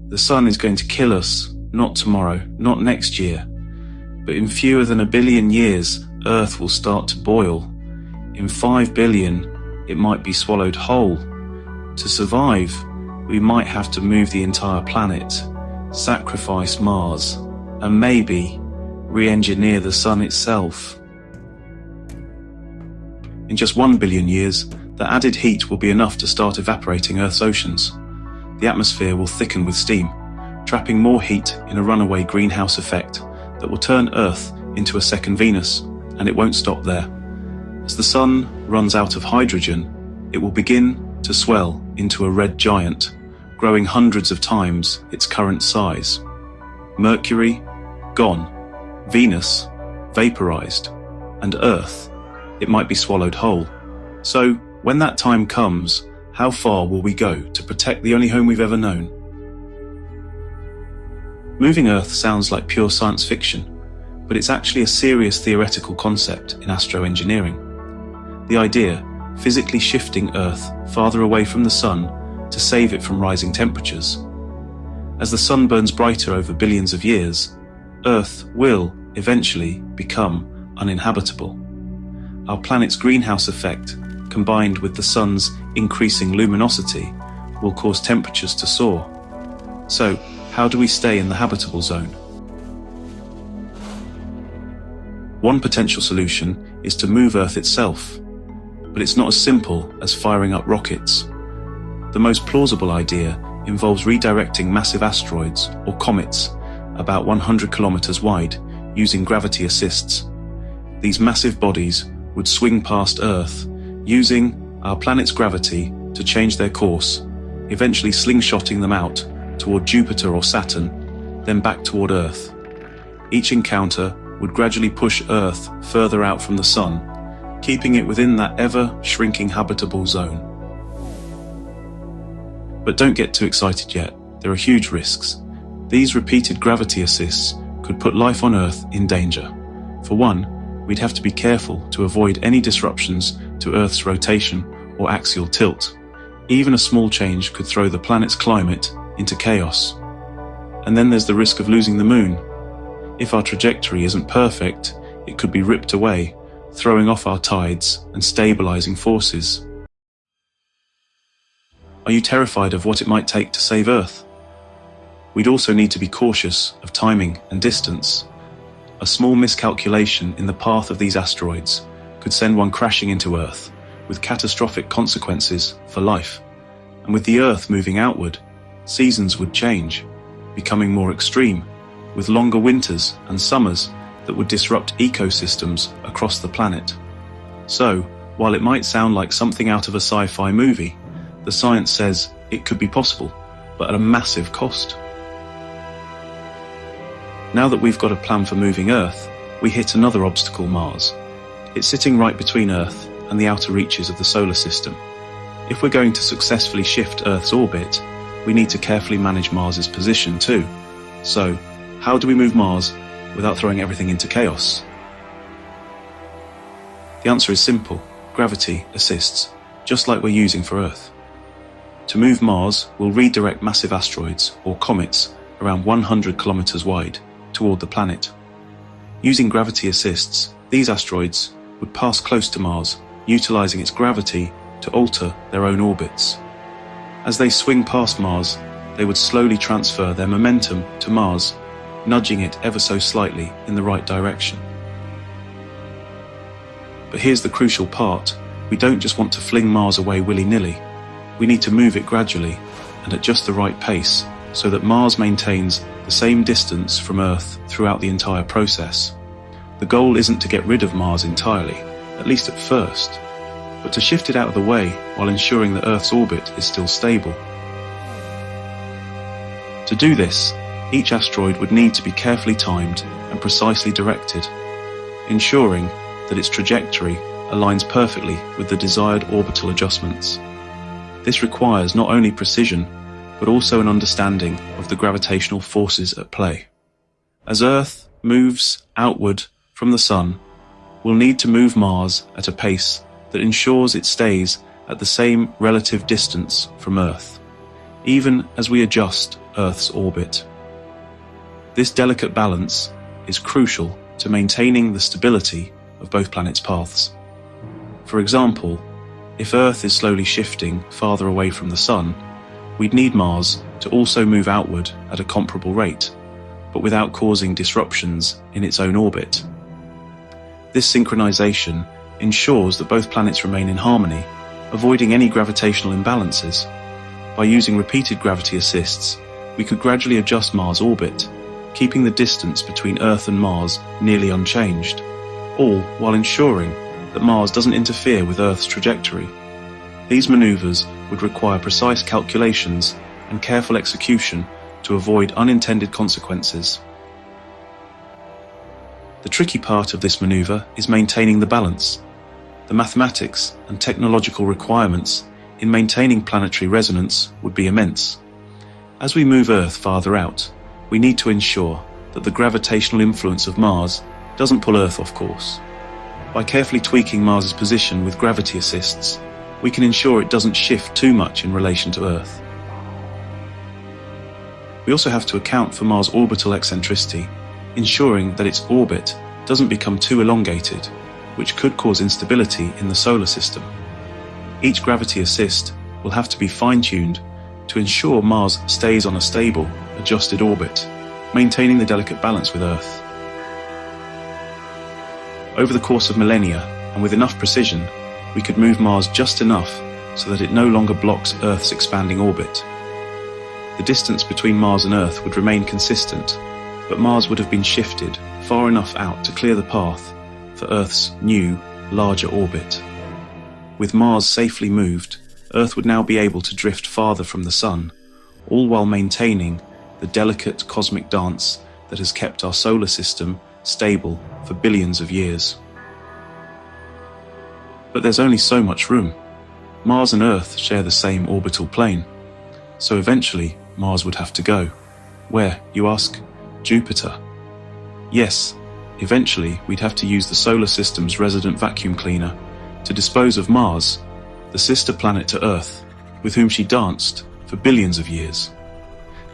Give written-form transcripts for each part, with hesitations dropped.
The sun is going to kill us, not tomorrow, not next year. But in fewer than 1 billion years, Earth will start to boil. In 5 billion, it might be swallowed whole. To survive, we might have to move the entire planet, sacrifice Mars, and maybe re-engineer the sun itself. In just 1 billion years, the added heat will be enough to start evaporating Earth's oceans. The atmosphere will thicken with steam, trapping more heat in a runaway greenhouse effect that will turn Earth into a second Venus, and it won't stop there. As the sun runs out of hydrogen, it will begin to swell into a red giant, growing hundreds of times its current size. Mercury, gone. Venus, vaporized. And Earth, it might be swallowed whole. So, when that time comes, how far will we go to protect the only home we've ever known? Moving Earth sounds like pure science fiction, but it's actually a serious theoretical concept in astroengineering. The idea, physically shifting Earth farther away from the sun to save it from rising temperatures. As the sun burns brighter over billions of years, Earth will eventually become uninhabitable. Our planet's greenhouse effect, combined with the sun's increasing luminosity, will cause temperatures to soar. So, how do we stay in the habitable zone? One potential solution is to move Earth itself, but it's not as simple as firing up rockets. The most plausible idea involves redirecting massive asteroids or comets about 100 kilometers wide using gravity assists. These massive bodies would swing past Earth, using our planet's gravity to change their course, eventually slingshotting them out toward Jupiter or Saturn, then back toward Earth. Each encounter would gradually push Earth further out from the sun, keeping it within that ever-shrinking habitable zone. But don't get too excited yet. There are huge risks. These repeated gravity assists could put life on Earth in danger. For one, we'd have to be careful to avoid any disruptions to Earth's rotation or axial tilt. Even a small change could throw the planet's climate into chaos. And then there's the risk of losing the moon. If our trajectory isn't perfect, it could be ripped away, throwing off our tides and stabilizing forces. Are you terrified of what it might take to save Earth? We'd also need to be cautious of timing and distance. A small miscalculation in the path of these asteroids could send one crashing into Earth, with catastrophic consequences for life. And with the Earth moving outward, seasons would change, becoming more extreme, with longer winters and summers that would disrupt ecosystems across the planet. So, while it might sound like something out of a sci-fi movie, the science says it could be possible, but at a massive cost. Now that we've got a plan for moving Earth, we hit another obstacle: Mars. It's sitting right between Earth and the outer reaches of the solar system. If we're going to successfully shift Earth's orbit, we need to carefully manage Mars's position too. So, how do we move Mars without throwing everything into chaos? The answer is simple: gravity assists, just like we're using for Earth. To move Mars, we'll redirect massive asteroids or comets around 100 kilometers wide toward the planet. Using gravity assists, these asteroids would pass close to Mars, utilizing its gravity to alter their own orbits. As they swing past Mars, they would slowly transfer their momentum to Mars, nudging it ever so slightly in the right direction. But here's the crucial part: we don't just want to fling Mars away willy-nilly. We need to move it gradually and at just the right pace, so that Mars maintains the same distance from Earth throughout the entire process. The goal isn't to get rid of Mars entirely, at least at first, but to shift it out of the way while ensuring that Earth's orbit is still stable. To do this, each asteroid would need to be carefully timed and precisely directed, ensuring that its trajectory aligns perfectly with the desired orbital adjustments. This requires not only precision, but also an understanding of the gravitational forces at play. As Earth moves outward from the Sun, we'll need to move Mars at a pace that ensures it stays at the same relative distance from Earth. even as we adjust Earth's orbit. This delicate balance is crucial to maintaining the stability of both planets' paths. For example, if Earth is slowly shifting farther away from the Sun, we'd need Mars to also move outward at a comparable rate, but without causing disruptions in its own orbit. This synchronization ensures that both planets remain in harmony, avoiding any gravitational imbalances. By using repeated gravity assists, we could gradually adjust Mars' orbit, keeping the distance between Earth and Mars nearly unchanged, all while ensuring that Mars doesn't interfere with Earth's trajectory. These maneuvers would require precise calculations and careful execution to avoid unintended consequences. The tricky part of this maneuver is maintaining the balance. The mathematics and technological requirements in maintaining planetary resonance would be immense. As we move Earth farther out, we need to ensure that the gravitational influence of Mars doesn't pull Earth off course. By carefully tweaking Mars's position with gravity assists, we can ensure it doesn't shift too much in relation to Earth. We also have to account for Mars' orbital eccentricity, ensuring that its orbit doesn't become too elongated, which could cause instability in the solar system. Each gravity assist will have to be fine-tuned to ensure Mars stays on a stable, adjusted orbit, maintaining the delicate balance with Earth. Over the course of millennia, and with enough precision, we could move Mars just enough so that it no longer blocks Earth's expanding orbit. The distance between Mars and Earth would remain consistent, but Mars would have been shifted far enough out to clear the path for Earth's new, larger orbit. With Mars safely moved, Earth would now be able to drift farther from the Sun, all while maintaining the delicate cosmic dance that has kept our solar system stable for billions of years. But there's only so much room. Mars and Earth share the same orbital plane, so eventually Mars would have to go. Where, you ask? Jupiter. Yes, eventually we'd have to use the solar system's resident vacuum cleaner to dispose of Mars, the sister planet to Earth, with whom she danced for billions of years.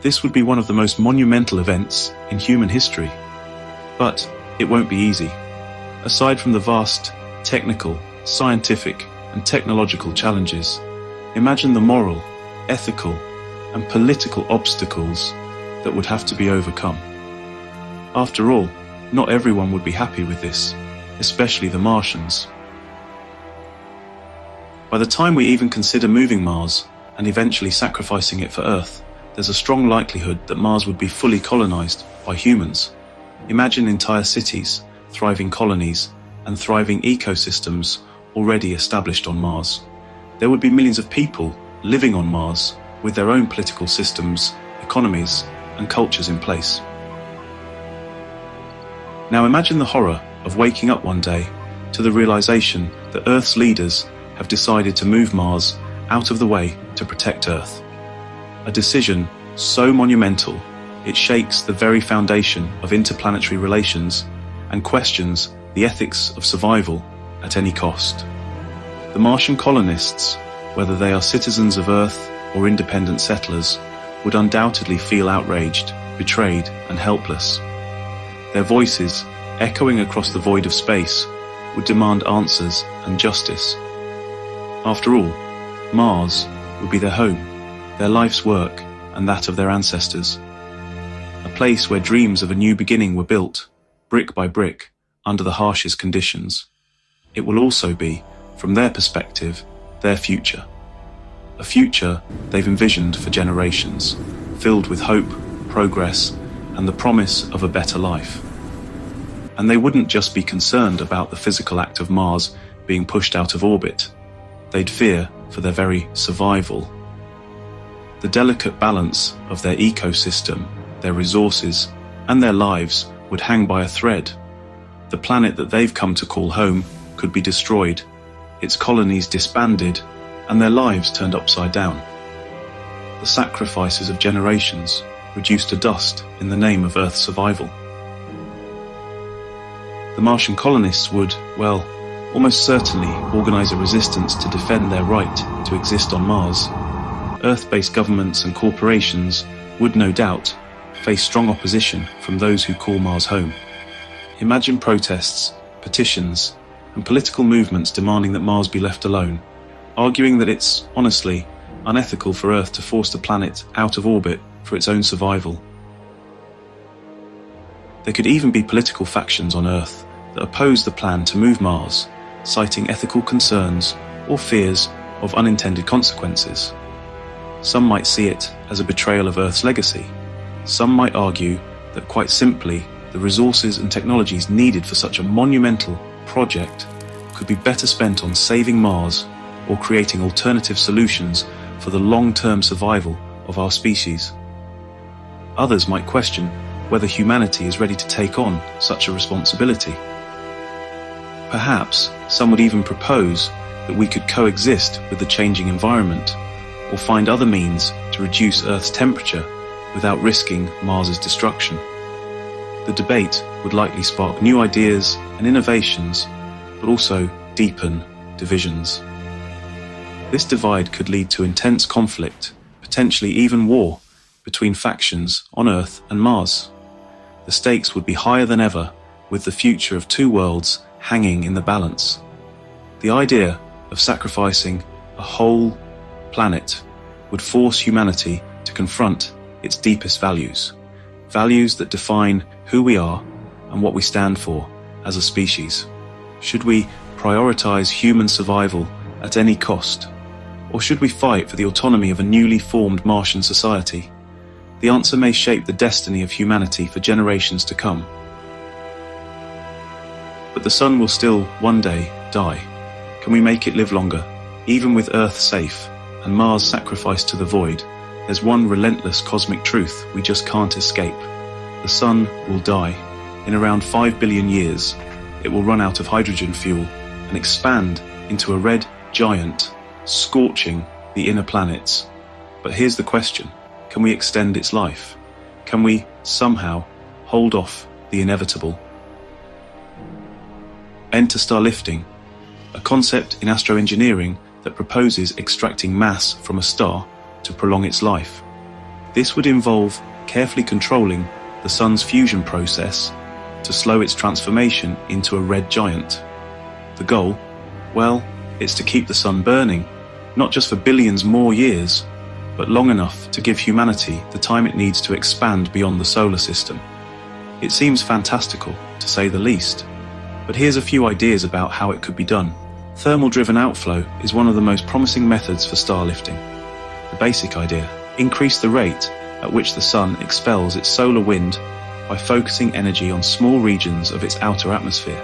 This would be one of the most monumental events in human history. But it won't be easy. Aside from the vast technical, scientific, and technological challenges, imagine the moral, ethical, and political obstacles that would have to be overcome. After all, not everyone would be happy with this, especially the Martians. By the time we even consider moving Mars and eventually sacrificing it for Earth, there's a strong likelihood that Mars would be fully colonized by humans. Imagine entire cities, thriving colonies, and thriving ecosystems already established on Mars. There would be millions of people living on Mars with their own political systems, economies, and cultures in place. Now imagine the horror of waking up one day to the realization that Earth's leaders have decided to move Mars out of the way to protect Earth. A decision so monumental it shakes the very foundation of interplanetary relations and questions the ethics of survival at any cost. The Martian colonists, whether they are citizens of Earth or independent settlers, would undoubtedly feel outraged, betrayed, and helpless. Their voices, echoing across the void of space, would demand answers and justice. After all, Mars would be their home, their life's work, and that of their ancestors. A place where dreams of a new beginning were built, brick by brick, under the harshest conditions. It will also be, from their perspective, their future. A future they've envisioned for generations, filled with hope, progress, and the promise of a better life. And they wouldn't just be concerned about the physical act of Mars being pushed out of orbit. They'd fear for their very survival. The delicate balance of their ecosystem, their resources, and their lives would hang by a thread. The planet that they've come to call home could be destroyed, its colonies disbanded, and their lives turned upside down. The sacrifices of generations reduced to dust in the name of Earth's survival. The Martian colonists would, well, almost certainly organize a resistance to defend their right to exist on Mars. Earth-based governments and corporations would no doubt face strong opposition from those who call Mars home. Imagine protests, petitions, and political movements demanding that Mars be left alone, arguing that it's, honestly, unethical for Earth to force the planet out of orbit for its own survival. There could even be political factions on Earth that oppose the plan to move Mars, citing ethical concerns or fears of unintended consequences. Some might see it as a betrayal of Earth's legacy. Some might argue that quite simply, the resources and technologies needed for such a monumental project could be better spent on saving Mars or creating alternative solutions for the long-term survival of our species. Others might question whether humanity is ready to take on such a responsibility. Perhaps some would even propose that we could coexist with the changing environment, or find other means to reduce Earth's temperature without risking Mars's destruction. The debate would likely spark new ideas and innovations, but also deepen divisions. This divide could lead to intense conflict, potentially even war, between factions on Earth and Mars. The stakes would be higher than ever, with the future of two worlds hanging in the balance. The idea of sacrificing a whole planet would force humanity to confront its deepest values, values that define who we are and what we stand for as a species. Should we prioritize human survival at any cost? Or should we fight for the autonomy of a newly formed Martian society? The answer may shape the destiny of humanity for generations to come. But the Sun will still, one day, die. Can we make it live longer? Even with Earth safe and Mars sacrificed to the void, there's one relentless cosmic truth we just can't escape. The Sun will die. In around 5 billion years, it will run out of hydrogen fuel and expand into a red giant, scorching the inner planets. But here's the question: can we extend its life? Can we somehow hold off the inevitable? Enter starlifting, a concept in astroengineering that proposes extracting mass from a star to prolong its life. This would involve carefully controlling the Sun's fusion process to slow its transformation into a red giant. The goal? Well, it's to keep the Sun burning, not just for billions more years, but long enough to give humanity the time it needs to expand beyond the solar system. It seems fantastical, to say the least, but here's a few ideas about how it could be done. Thermal-driven outflow is one of the most promising methods for starlifting. The basic idea: increase the rate at which the Sun expels its solar wind by focusing energy on small regions of its outer atmosphere.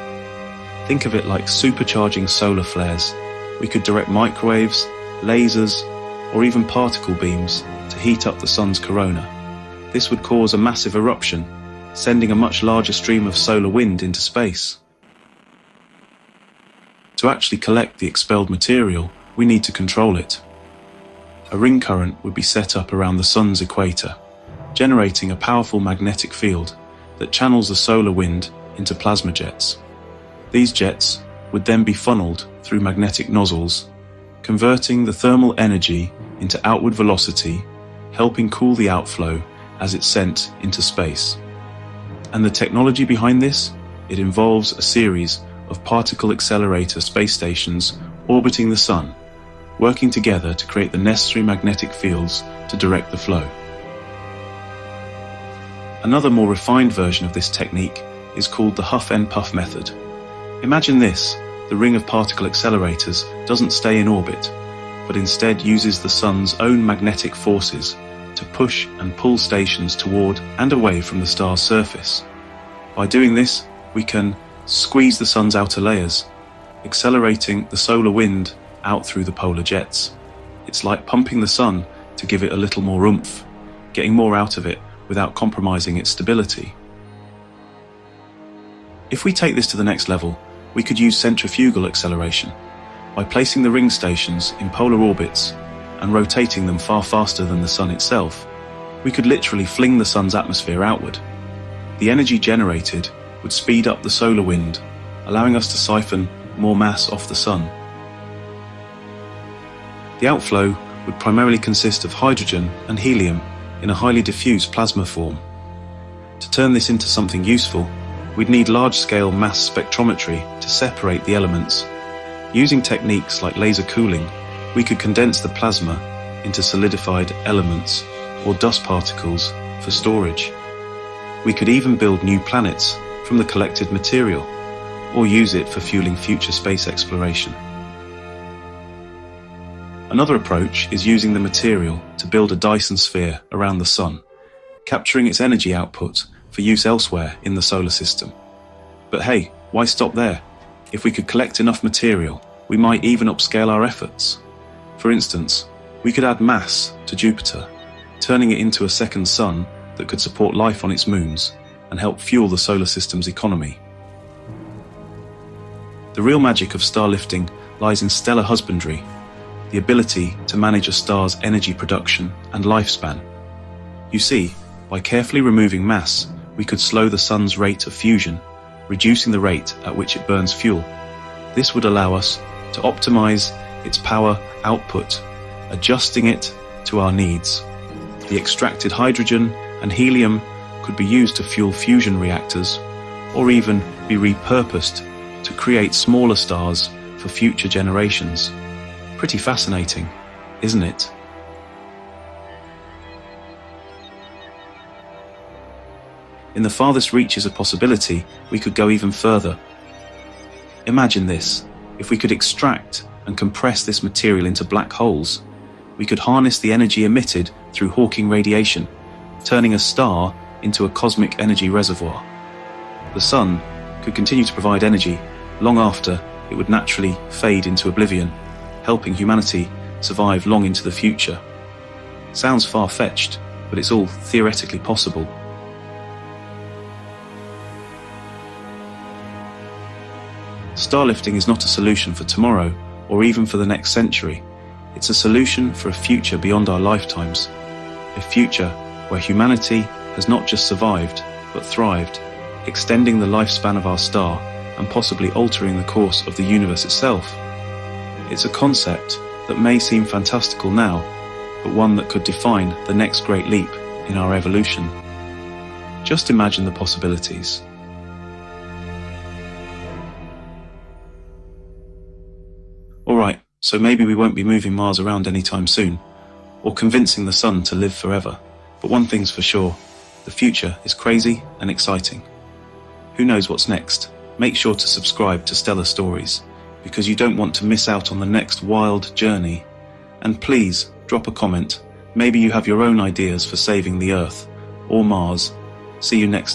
Think of it like supercharging solar flares. We could direct microwaves, lasers, or even particle beams to heat up the Sun's corona. This would cause a massive eruption, sending a much larger stream of solar wind into space. To actually collect the expelled material, we need to control it. A ring current would be set up around the Sun's equator, generating a powerful magnetic field that channels the solar wind into plasma jets. These jets would then be funneled through magnetic nozzles, converting the thermal energy into outward velocity, helping cool the outflow as it's sent into space. And the technology behind this? It involves a series of particle accelerator space stations orbiting the Sun, working together to create the necessary magnetic fields to direct the flow. Another more refined version of this technique is called the huff and puff method. Imagine this: the ring of particle accelerators doesn't stay in orbit, but instead uses the Sun's own magnetic forces to push and pull stations toward and away from the star's surface. By doing this, we can squeeze the Sun's outer layers, accelerating the solar wind out through the polar jets. It's like pumping the Sun to give it a little more oomph, getting more out of it without compromising its stability. If we take this to the next level, we could use centrifugal acceleration. By placing the ring stations in polar orbits and rotating them far faster than the Sun itself, we could literally fling the Sun's atmosphere outward. The energy generated would speed up the solar wind, allowing us to siphon more mass off the Sun. The outflow would primarily consist of hydrogen and helium in a highly diffuse plasma form. To turn this into something useful, we'd need large-scale mass spectrometry to separate the elements. Using techniques like laser cooling, we could condense the plasma into solidified elements or dust particles for storage. We could even build new planets from the collected material, or use it for fueling future space exploration. Another approach is using the material to build a Dyson sphere around the Sun, capturing its energy output for use elsewhere in the solar system. But hey, why stop there? If we could collect enough material, we might even upscale our efforts. For instance, we could add mass to Jupiter, turning it into a second sun that could support life on its moons and help fuel the solar system's economy. The real magic of starlifting lies in stellar husbandry, the ability to manage a star's energy production and lifespan. You see, by carefully removing mass, we could slow the sun's rate of fusion, reducing the rate at which it burns fuel. This would allow us to optimize its power output, adjusting it to our needs. The extracted hydrogen and helium could be used to fuel fusion reactors, or even be repurposed to create smaller stars for future generations. Pretty fascinating, isn't it? In the farthest reaches of possibility, we could go even further. Imagine this: if we could extract and compress this material into black holes, we could harness the energy emitted through Hawking radiation, turning a star into a cosmic energy reservoir. The sun could continue to provide energy long after it would naturally fade into oblivion, helping humanity survive long into the future. Sounds far-fetched, but it's all theoretically possible. Starlifting is not a solution for tomorrow or even for the next century. It's a solution for a future beyond our lifetimes. A future where humanity has not just survived, but thrived, extending the lifespan of our star and possibly altering the course of the universe itself. It's a concept that may seem fantastical now, but one that could define the next great leap in our evolution. Just imagine the possibilities. Alright, so maybe we won't be moving Mars around anytime soon, or convincing the Sun to live forever. But one thing's for sure, the future is crazy and exciting. Who knows what's next? Make sure to subscribe to Stellar Stories, because you don't want to miss out on the next wild journey. And please, drop a comment. Maybe you have your own ideas for saving the Earth or Mars. See you next time.